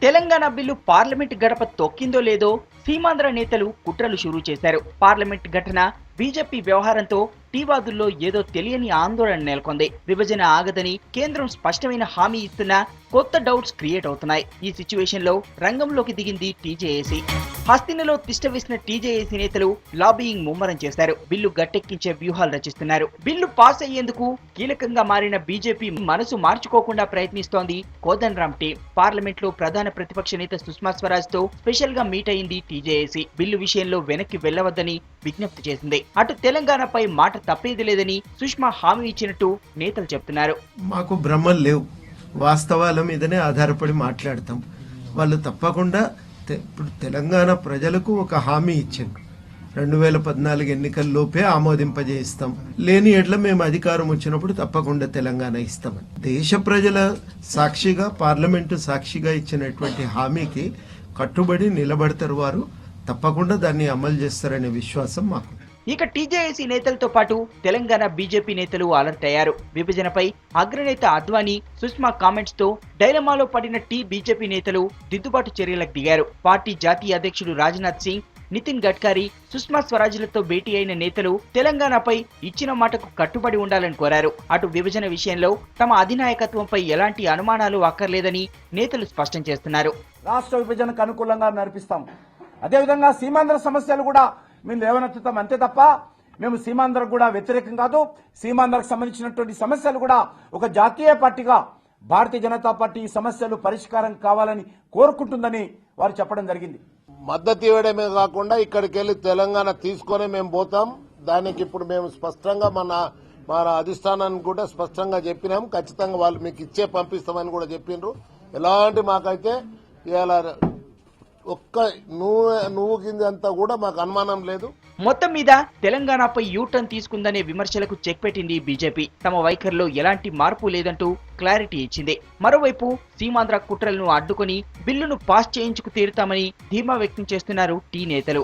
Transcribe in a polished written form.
Telangana bill parliament గడప తొక్కిందో లేదో సీమాంధ్ర నేతలు కుట్రలు షురూ చేశారు. పార్లమెంట్ ఘటన బీజేపీ వ్యవహారంతో టీవాదుల్లో ఏదో తెలియని ఆందోళన నెలకొంది. విభజన ఆగదని కేంద్రం స్పష్టమైన హామీ ఇస్తున్నా కొత్త డౌట్స్ క్రియేట్ అవుతున్నాయి. ఈ సిచ్యువేషన్ లో రంగంలోకి దిగింది టీజేఏసీ. హస్తినలో తిష్టవేసిన టీజేఏసీ నేతలు లాబియింగ్ ముమ్మరం చేశారు. బిల్లు గట్టెక్కించే వ్యూహాలు రచిస్తున్నారు. బిల్లు పాస్ అయ్యేందుకు కీలకంగా మారిన బీజేపీ మనసు మార్చుకోకుండా ప్రయత్నిస్తోంది. కోదండరాం టీం పార్లమెంట్ లో ప్రధాన ప్రతిపక్ష నేత సుష్మా స్వరాజ్ తో స్పెషల్ గా మీట్ అయింది టీజేఏసీ. బిల్లు విషయంలో వెనక్కి వెళ్లవద్దని విజ్ఞప్తి చేసింది. అటు తెలంగాణపై మాట తప్పేది లేదని సుష్మా హామీ ఇచ్చినట్టు నేతలు చెప్తున్నారు. మాకు భ్రమలు లేవు, వాస్తవాల మీదనే ఆధారపడి మాట్లాడతాం. వాళ్ళు తప్పకుండా ఇప్పుడు తెలంగాణ ప్రజలకు ఒక హామీ ఇచ్చారు. 2014 ఎన్నికల్లోపే ఆమోదింపజేయిస్తాం, లేని ఎడ్ల మేము అధికారం వచ్చినప్పుడు తప్పకుండా తెలంగాణ ఇస్తామని దేశ ప్రజల సాక్షిగా పార్లమెంటు సాక్షిగా ఇచ్చినటువంటి హామీకి కట్టుబడి నిలబడతారు. వారు తప్పకుండా దాన్ని అమలు చేస్తారనే విశ్వాసం మాకు. ఇక టీజేఏసీ నేతలతో పాటు తెలంగాణ బీజేపీ నేతలు అలర్ట్ అయ్యారు. విభజనపై అగ్రనేత అద్వానీ సుష్మా కామెంట్స్ తో డైలమాలో పడిన బీజేపీ నేతలు దిద్దుబాటు చర్యలకు దిగారు. పార్టీ జాతీయ అధ్యక్షుడు రాజ్నాథ్ సింగ్, నితిన్ గడ్కరీ, సుష్మా స్వరాజ్లతో భేటీ అయిన నేతలు తెలంగాణపై ఇచ్చిన మాటకు కట్టుబడి ఉండాలని కోరారు. అటు విభజన విషయంలో తమ అధినాయకత్వంపై ఎలాంటి అనుమానాలు అక్కర్లేదని నేతలు స్పష్టం చేస్తున్నారు. రాష్ట్ర విభజనకు అనుకూలంగా నడిపిస్తాం. అదేవిధంగా సీమాంధ్ర సమస్యలు కూడా మేము లేవనెత్తుతాం. అంతే తప్ప మేము సీమాంధ్రకు కూడా వ్యతిరేకం కాదు. సీమాంధ్రకు సంబంధించినటువంటి సమస్యలు కూడా ఒక జాతీయ పార్టీగా భారతీయ జనతా పార్టీ ఈ సమస్యలు పరిష్కారం కావాలని కోరుకుంటుందని వారు చెప్పడం జరిగింది. మద్దతు ఇవ్వడమే కాకుండా ఇక్కడికి వెళ్లి తెలంగాణ తీసుకొని మేము పోతాం. దానికి ఇప్పుడు మేము స్పష్టంగా మన అధిష్టానానికి కూడా స్పష్టంగా చెప్పినాం. ఖచ్చితంగా వాళ్ళు మీకు ఇచ్చే పంపిస్తామని కూడా చెప్పిండ్రు. ఎలాంటి మాకైతే ఇలా ఒక్క నువ్వు కింద అంతా కూడా మాకు అనుమానం లేదు. మొత్తం మీద తెలంగాణపై యూటర్న్ తీసుకుందనే విమర్శలకు చెక్ పెట్టింది బీజేపీ. తమ వైఖరిలో ఎలాంటి మార్పు లేదంటూ క్లారిటీ ఇచ్చింది. మరోవైపు సీమాంధ్ర కుట్రలను అడ్డుకొని బిల్లును పాస్ చేయించుకు తీరుతామని ధీమా వ్యక్తం చేస్తున్నారు టీ నేతలు.